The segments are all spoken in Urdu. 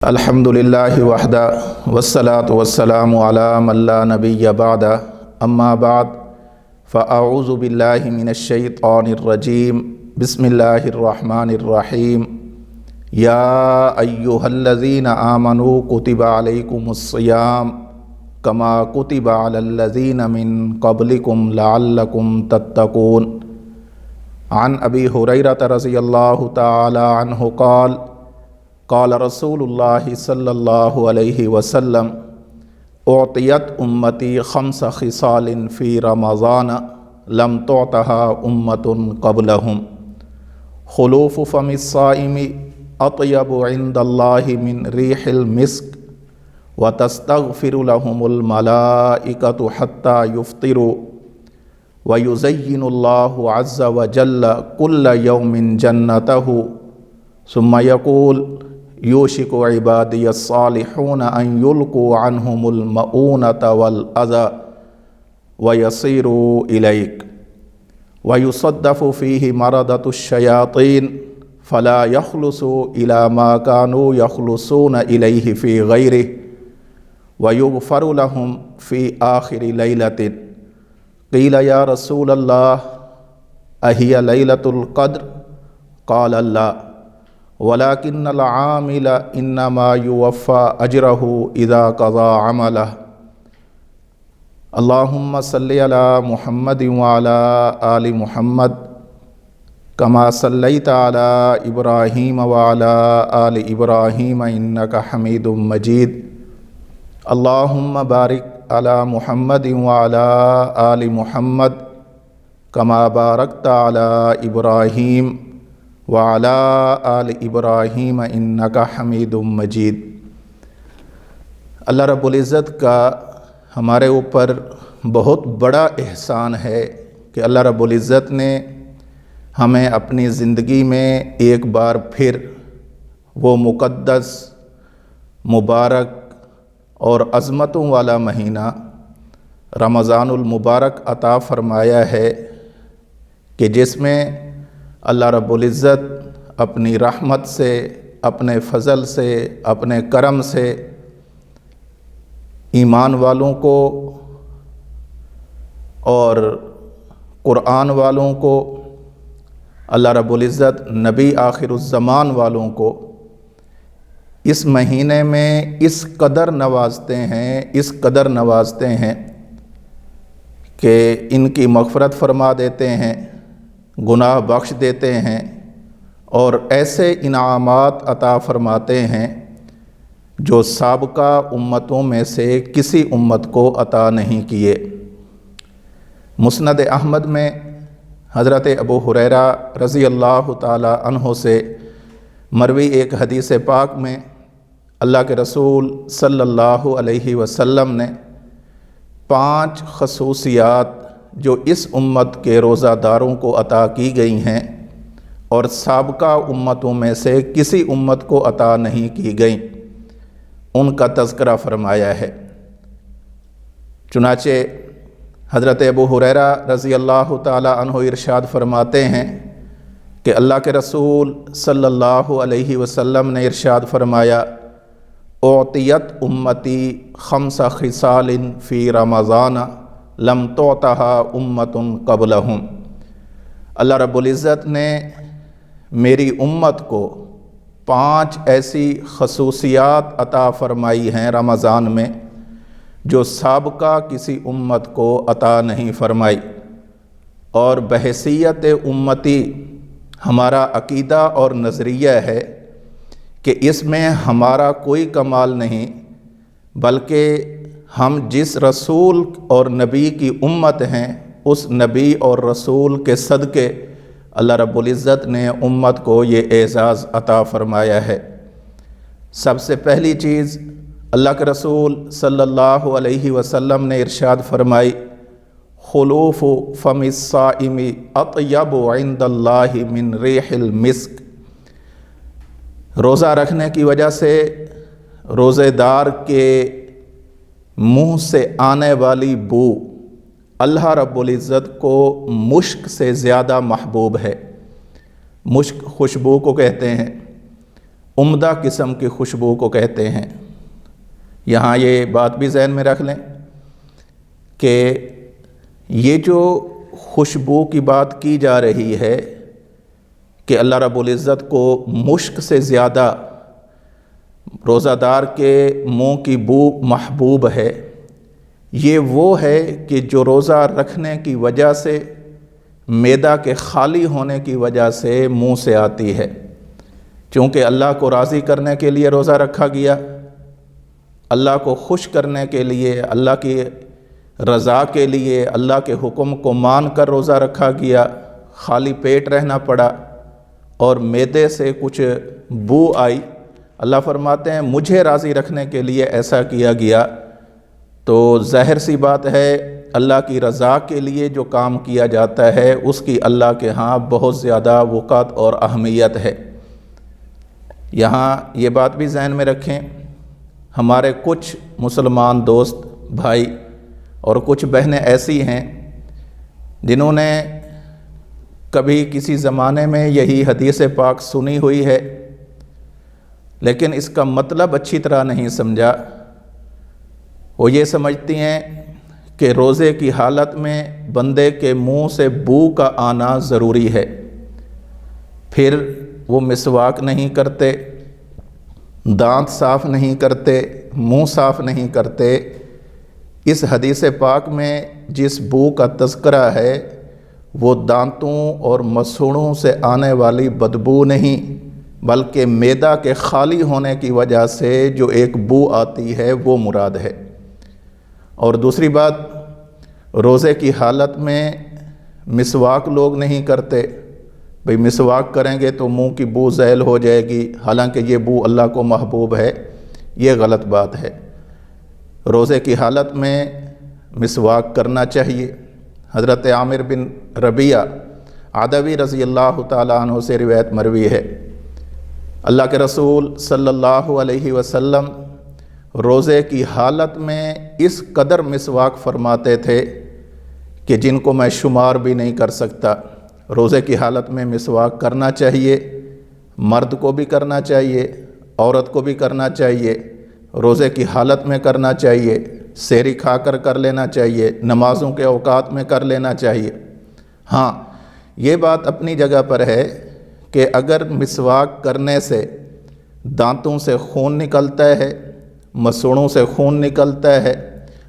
الحمدللہ وحدہ والصلاة والسلام علی من لا نبی بعد اما بعد فاعوذ باللہ من الشیطان الرجیم بسم اللہ الرحمن الرحیم یا ایہا الذین آمنوا کتب علیکم الصیام کما کتب علی الذین من قبلکم لعلکم تتقون۔ عن ابی ہریرہ رضی اللہ تعالی عنہ قال قال رسول اللہ صلی اللہ علیہ وسلم اعطیت امتی خمس خصال فی رمضان لم تعطها امت قبلہم، خلوف فم الصائم اطیب عند اللہ من ریح المسک، وتستغفر لهم الملائکۃ حتی یفطروا، ویزین اللہ عز وجل کل یوم جنتہ، ثم یقول یوشک عبادی الصالحون ان یلقوا عنہم المؤونۃ والاذی ویصیروا الیک، ویصدف فیہ مردۃ الشیاطین فلا یخلصوا الی ما کانوا یخلصون الیہ فی غیرہ، ویغفر لهم فی آخر لیلۃ۔ قیل یا رسول اللہ اہی لیلۃ القدر؟ قال لا، ولیکن العامل انما یوفی اجرہ اذا قضى عملہ۔ اللہم صلی علی محمد وعلی آل محمد کما صلیت علی ابراہیم وعلی آل ابراہیم انک حمید مجید۔ اللہم بارک علی محمد وعلی آل محمد کما بارکت علی ابراہیم وعلی آل ابراہیم انک حمید مجید۔ اللہ رب العزت کا ہمارے اوپر بہت بڑا احسان ہے کہ اللہ رب العزت نے ہمیں اپنی زندگی میں ایک بار پھر وہ مقدس، مبارک اور عظمتوں والا مہینہ رمضان المبارک عطا فرمایا ہے کہ جس میں اللہ رب العزت اپنی رحمت سے، اپنے فضل سے، اپنے کرم سے ایمان والوں کو اور قرآن والوں کو، اللہ رب العزت نبی آخر الزمان والوں کو اس مہینے میں اس قدر نوازتے ہیں کہ ان کی مغفرت فرما دیتے ہیں، گناہ بخش دیتے ہیں اور ایسے انعامات عطا فرماتے ہیں جو سابقہ امتوں میں سے کسی امت کو عطا نہیں کیے۔ مسند احمد میں حضرت ابو ہریرہ رضی اللہ تعالی عنہ سے مروی ایک حدیث پاک میں اللہ کے رسول صلی اللہ علیہ وسلم نے 5 خصوصیات جو اس امت کے روزہ داروں کو عطا کی گئی ہیں اور سابقہ امتوں میں سے کسی امت کو عطا نہیں کی گئیں، ان کا تذکرہ فرمایا ہے۔ چنانچہ حضرت ابو ہریرہ رضی اللہ تعالی عنہ ارشاد فرماتے ہیں کہ اللہ کے رسول صلی اللہ علیہ وسلم نے ارشاد فرمایا اعطیت امتی خمس خصال فی رمضان لم تعطها امت قبلہم۔ اللہ رب العزت نے میری امت کو 5 ایسی خصوصیات عطا فرمائی ہیں رمضان میں جو سابقہ کسی امت کو عطا نہیں فرمائی، اور بحیثیت امتی ہمارا عقیدہ اور نظریہ ہے کہ اس میں ہمارا کوئی کمال نہیں، بلکہ ہم جس رسول اور نبی کی امت ہیں اس نبی اور رسول کے صدقے اللہ رب العزت نے امت کو یہ اعزاز عطا فرمایا ہے۔ سب سے پہلی چیز اللہ کے رسول صلی اللہ علیہ وسلم نے ارشاد فرمائی خلوف فم الصائم اطیب عند اللہ من ریح المسک۔ روزہ رکھنے کی وجہ سے روزے دار کے منہ سے آنے والی بو اللہ رب العزت کو مشک سے زیادہ محبوب ہے۔ مشک خوشبو کو کہتے ہیں، عمدہ قسم کی خوشبو کو کہتے ہیں۔ یہاں یہ بات بھی ذہن میں رکھ لیں کہ یہ جو خوشبو کی بات کی جا رہی ہے کہ اللہ رب العزت کو مشک سے زیادہ روزہ دار کے منہ کی بو محبوب ہے، یہ وہ ہے کہ جو روزہ رکھنے کی وجہ سے، معدہ کے خالی ہونے کی وجہ سے منہ سے آتی ہے۔ چونکہ اللہ کو راضی کرنے کے لیے روزہ رکھا گیا، اللہ کو خوش کرنے کے لیے، اللہ کی رضا کے لیے، اللہ کے حکم کو مان کر روزہ رکھا گیا، خالی پیٹ رہنا پڑا اور معدے سے کچھ بو آئی۔ اللہ فرماتے ہیں مجھے راضی رکھنے کے لیے ایسا کیا گیا، تو ظاہر سی بات ہے اللہ کی رضا کے لیے جو کام کیا جاتا ہے اس کی اللہ کے ہاں بہت زیادہ وقعت اور اہمیت ہے۔ یہاں یہ بات بھی ذہن میں رکھیں، ہمارے کچھ مسلمان دوست بھائی اور کچھ بہنیں ایسی ہیں جنہوں نے کبھی کسی زمانے میں یہی حدیث پاک سنی ہوئی ہے، لیکن اس کا مطلب اچھی طرح نہیں سمجھا۔ وہ یہ سمجھتی ہیں کہ روزے کی حالت میں بندے کے منہ سے بو کا آنا ضروری ہے، پھر وہ مسواک نہیں کرتے، دانت صاف نہیں کرتے، منہ صاف نہیں کرتے۔ اس حدیث پاک میں جس بو کا تذکرہ ہے وہ دانتوں اور مسوڑوں سے آنے والی بدبو نہیں، بلکہ معدہ کے خالی ہونے کی وجہ سے جو ایک بو آتی ہے وہ مراد ہے۔ اور دوسری بات، روزے کی حالت میں مسواک لوگ نہیں کرتے، بھئی مسواک کریں گے تو منہ کی بو زائل ہو جائے گی، حالانکہ یہ بو اللہ کو محبوب ہے، یہ غلط بات ہے۔ روزے کی حالت میں مسواک کرنا چاہیے۔ حضرت عامر بن ربیعہ عدوی رضی اللہ تعالیٰ عنہ سے روایت مروی ہے، اللہ کے رسول صلی اللہ علیہ وسلم روزے کی حالت میں اس قدر مسواک فرماتے تھے کہ جن کو میں شمار بھی نہیں کر سکتا۔ روزے کی حالت میں مسواک کرنا چاہیے، مرد کو بھی کرنا چاہیے، عورت کو بھی کرنا چاہیے، روزے کی حالت میں کرنا چاہیے، سحری کھا کر لینا چاہیے، نمازوں کے اوقات میں کر لینا چاہیے۔ ہاں، یہ بات اپنی جگہ پر ہے کہ اگر مسواک کرنے سے دانتوں سے خون نکلتا ہے، مسوڑوں سے خون نکلتا ہے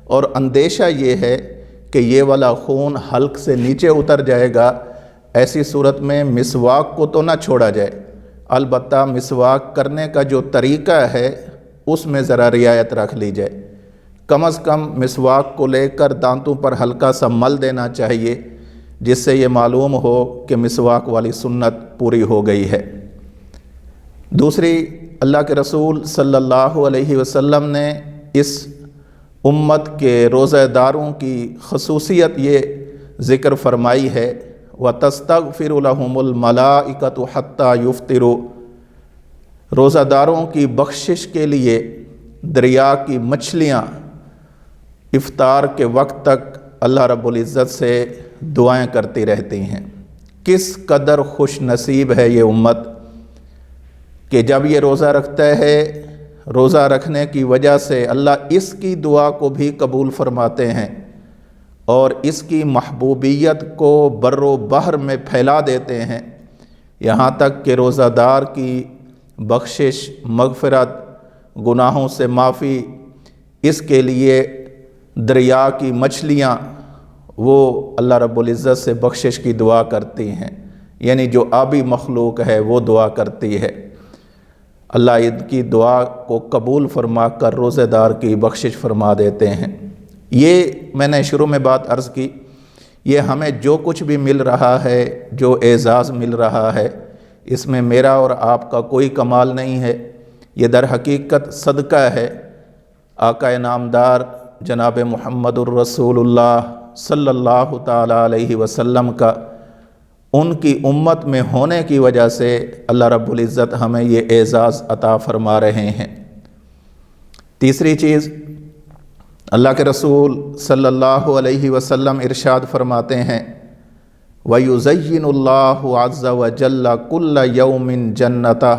اور اندیشہ یہ ہے کہ یہ والا خون حلق سے نیچے اتر جائے گا، ایسی صورت میں مسواک کو تو نہ چھوڑا جائے، البتہ مسواک کرنے کا جو طریقہ ہے اس میں ذرا رعایت رکھ لی جائے۔ کم از کم مسواک کو لے کر دانتوں پر ہلکا سا مل دینا چاہیے، جس سے یہ معلوم ہو کہ مسواک والی سنت پوری ہو گئی ہے۔ دوسری، اللہ کے رسول صلی اللہ علیہ وسلم نے اس امت کے روزہ داروں کی خصوصیت یہ ذکر فرمائی ہے، وَتَسْتَغْفِرُ لَهُمُ الْمَلَائِكَةُ حَتَّى يُفْطِرُوا۔ روزہ داروں کی بخشش کے لیے دریا کی مچھلیاں افطار کے وقت تک اللہ رب العزت سے دعائیں کرتی رہتی ہیں۔ کس قدر خوش نصیب ہے یہ امت کہ جب یہ روزہ رکھتا ہے، روزہ رکھنے کی وجہ سے اللہ اس کی دعا کو بھی قبول فرماتے ہیں اور اس کی محبوبیت کو بر و بحر میں پھیلا دیتے ہیں، یہاں تک کہ روزہ دار کی بخشش، مغفرت، گناہوں سے معافی، اس کے لیے دریا کی مچھلیاں وہ اللہ رب العزت سے بخشش کی دعا کرتی ہیں، یعنی جو آبی مخلوق ہے وہ دعا کرتی ہے۔ اللہ ان کی دعا کو قبول فرما کر روزہ دار کی بخشش فرما دیتے ہیں۔ یہ میں نے شروع میں بات عرض کی، یہ ہمیں جو کچھ بھی مل رہا ہے، جو اعزاز مل رہا ہے، اس میں میرا اور آپ کا کوئی کمال نہیں ہے، یہ در حقیقت صدقہ ہے آقا نامدار جناب محمد الرسول اللہ صلی اللہ تعالیٰ علیہ وسلم کا، ان کی امت میں ہونے کی وجہ سے اللہ رب العزت ہمیں یہ اعزاز عطا فرما رہے ہیں۔ تیسری چیز، اللہ کے رسول صلی اللہ علیہ وسلم ارشاد فرماتے ہیں، وَيُزَيِّنُ اللَّهُ عَزَّ وَجَلَّ كُلَّ يَوْمٍ جَنَّتَهُ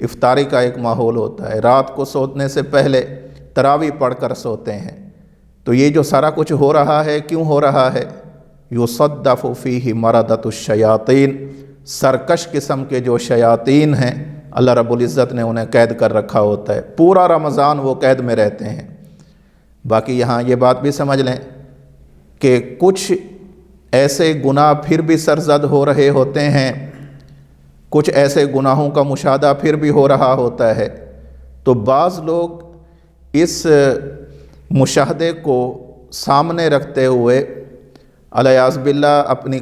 افطاری کا ایک ماحول ہوتا ہے، رات کو سونے سے پہلے تراویح پڑھ کر سوتے ہیں۔ تو یہ جو سارا کچھ ہو رہا ہے کیوں ہو رہا ہے؟ یصدف فیہ مردۃ الشیاطین، سرکش قسم کے جو شیاطین ہیں اللہ رب العزت نے انہیں قید کر رکھا ہوتا ہے، پورا رمضان وہ قید میں رہتے ہیں۔ باقی یہاں یہ بات بھی سمجھ لیں کہ کچھ ایسے گناہ پھر بھی سرزد ہو رہے ہوتے ہیں، کچھ ایسے گناہوں کا مشاہدہ پھر بھی ہو رہا ہوتا ہے، تو بعض لوگ اس مشاہدے کو سامنے رکھتے ہوئے الیاذ باللہ اپنی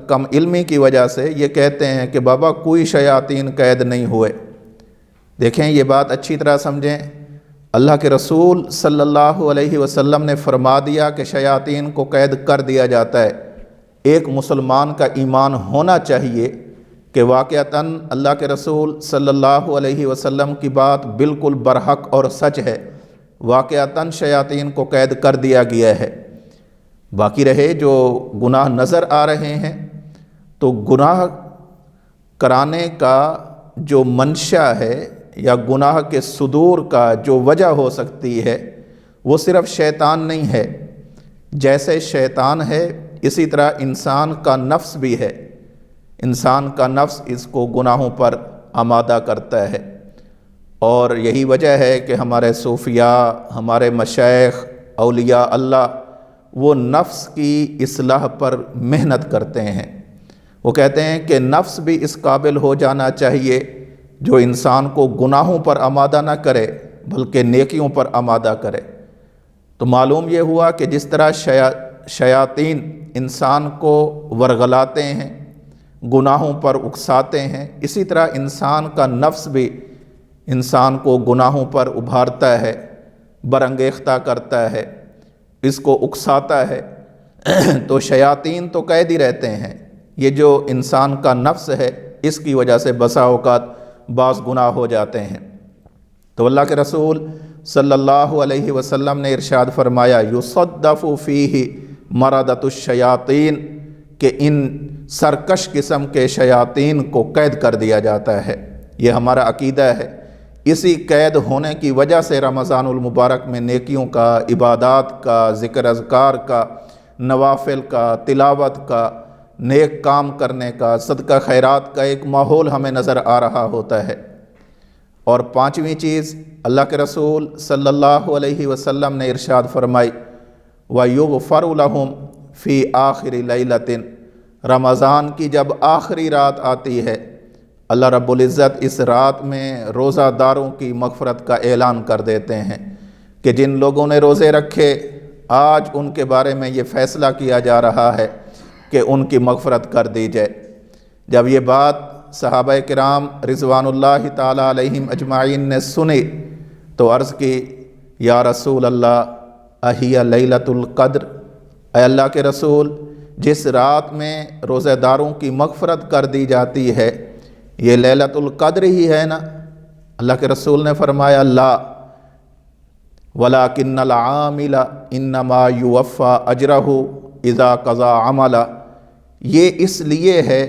کم علمی کی وجہ سے یہ کہتے ہیں کہ بابا کوئی شیاطین قید نہیں ہوئے۔ دیکھیں یہ بات اچھی طرح سمجھیں، اللہ کے رسول صلی اللہ علیہ وسلم نے فرما دیا کہ شیاطین کو قید کر دیا جاتا ہے۔ ایک مسلمان کا ایمان ہونا چاہیے کہ واقعتاً اللہ کے رسول صلی اللہ علیہ وسلم کی بات بالکل برحق اور سچ ہے، واقعتاً شیاطین کو قید کر دیا گیا ہے۔ باقی رہے جو گناہ نظر آ رہے ہیں، تو گناہ کرانے کا جو منشا ہے یا گناہ کے صدور کا جو وجہ ہو سکتی ہے وہ صرف شیطان نہیں ہے۔ جیسے شیطان ہے اسی طرح انسان کا نفس بھی ہے، انسان کا نفس اس کو گناہوں پر آمادہ کرتا ہے، اور یہی وجہ ہے کہ ہمارے صوفیاء، ہمارے مشائخ، اولیاء اللہ وہ نفس کی اصلاح پر محنت کرتے ہیں۔ وہ کہتے ہیں کہ نفس بھی اس قابل ہو جانا چاہیے جو انسان کو گناہوں پر آمادہ نہ کرے بلکہ نیکیوں پر آمادہ کرے۔ تو معلوم یہ ہوا کہ جس طرح شیاطین انسان کو ورغلاتے ہیں، گناہوں پر اکساتے ہیں، اسی طرح انسان کا نفس بھی انسان کو گناہوں پر ابھارتا ہے، برانگیختہ کرتا ہے، اس کو اکساتا ہے۔ تو شیاطین تو قید ہی رہتے ہیں، یہ جو انسان کا نفس ہے اس کی وجہ سے بسا اوقات بعض گناہ ہو جاتے ہیں۔ تو اللہ کے رسول صلی اللہ علیہ وسلم نے ارشاد فرمایا یصدف فیہ مردۃ الشیاطین، کہ ان سرکش قسم کے شیاطین کو قید کر دیا جاتا ہے۔ یہ ہمارا عقیدہ ہے۔ اسی قید ہونے کی وجہ سے رمضان المبارک میں نیکیوں کا، عبادات کا، ذکر اذکار کا، نوافل کا، تلاوت کا، نیک کام کرنے کا، صدقہ خیرات کا ایک ماحول ہمیں نظر آ رہا ہوتا ہے۔ اور پانچویں چیز اللہ کے رسول صلی اللہ علیہ وسلم نے ارشاد فرمائی وَيُغْفَرُ لَهُمْ فِي آخِرِ لَيْلَةٍ، رمضان کی جب آخری رات آتی ہے اللہ رب العزت اس رات میں روزہ داروں کی مغفرت کا اعلان کر دیتے ہیں کہ جن لوگوں نے روزے رکھے آج ان کے بارے میں یہ فیصلہ کیا جا رہا ہے کہ ان کی مغفرت کر دی جائے۔ جب یہ بات صحابہ کرام رضوان اللہ تعالی علیہم اجمعین نے سنی تو عرض کی یا رسول اللہ اہی لیلۃ القدر، اے اللہ کے رسول جس رات میں روزہ داروں کی مغفرت کر دی جاتی ہے یہ لیلۃ القدر ہی ہے نا؟ اللہ کے رسول نے فرمایا لا وَلَكِنَّ الْعَامِلَ إِنَّمَا يُوَفَّى أَجْرَهُ إِذَا قَضَى عَمَلًا، یہ اس لیے ہے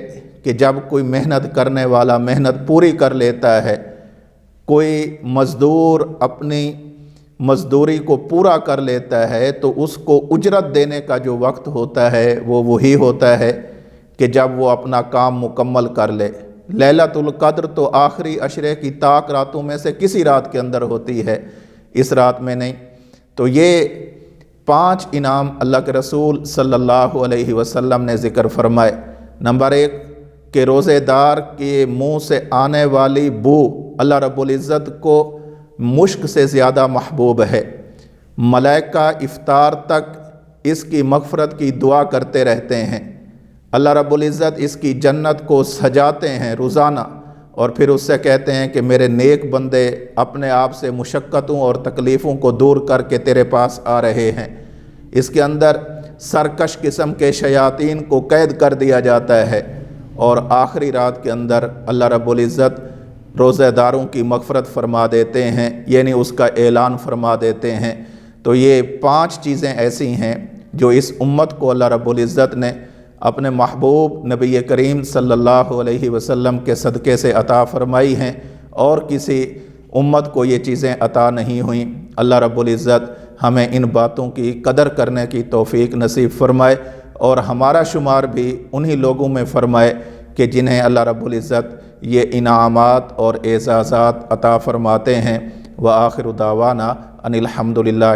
کہ جب کوئی محنت کرنے والا محنت پوری کر لیتا ہے، کوئی مزدور اپنی مزدوری کو پورا کر لیتا ہے تو اس کو اجرت دینے کا جو وقت ہوتا ہے وہ وہی ہوتا ہے کہ جب وہ اپنا کام مکمل کر لے۔ لیلۃ القدر تو آخری عشرے کی طاق راتوں میں سے کسی رات کے اندر ہوتی ہے، اس رات میں نہیں۔ تو یہ 5 انعام اللہ کے رسول صلی اللہ علیہ وسلم نے ذکر فرمائے۔ نمبر 1 کہ روزے دار کے منہ سے آنے والی بو اللہ رب العزت کو مشک سے زیادہ محبوب ہے۔ ملائکہ افطار تک اس کی مغفرت کی دعا کرتے رہتے ہیں۔ اللہ رب العزت اس کی جنت کو سجاتے ہیں روزانہ، اور پھر اس سے کہتے ہیں کہ میرے نیک بندے اپنے آپ سے مشقتوں اور تکلیفوں کو دور کر کے تیرے پاس آ رہے ہیں۔ اس کے اندر سرکش قسم کے شیاطین کو قید کر دیا جاتا ہے، اور آخری رات کے اندر اللہ رب العزت روزہ داروں کی مغفرت فرما دیتے ہیں، یعنی اس کا اعلان فرما دیتے ہیں۔ تو یہ 5 چیزیں ایسی ہیں جو اس امت کو اللہ رب العزت نے اپنے محبوب نبی کریم صلی اللہ علیہ وسلم کے صدقے سے عطا فرمائی ہیں، اور کسی امت کو یہ چیزیں عطا نہیں ہوئیں۔ اللہ رب العزت ہمیں ان باتوں کی قدر کرنے کی توفیق نصیب فرمائے اور ہمارا شمار بھی انہی لوگوں میں فرمائے کہ جنہیں اللہ رب العزت یہ انعامات اور اعزازات عطا فرماتے ہیں۔ وآخر دعوانا ان الحمد للہ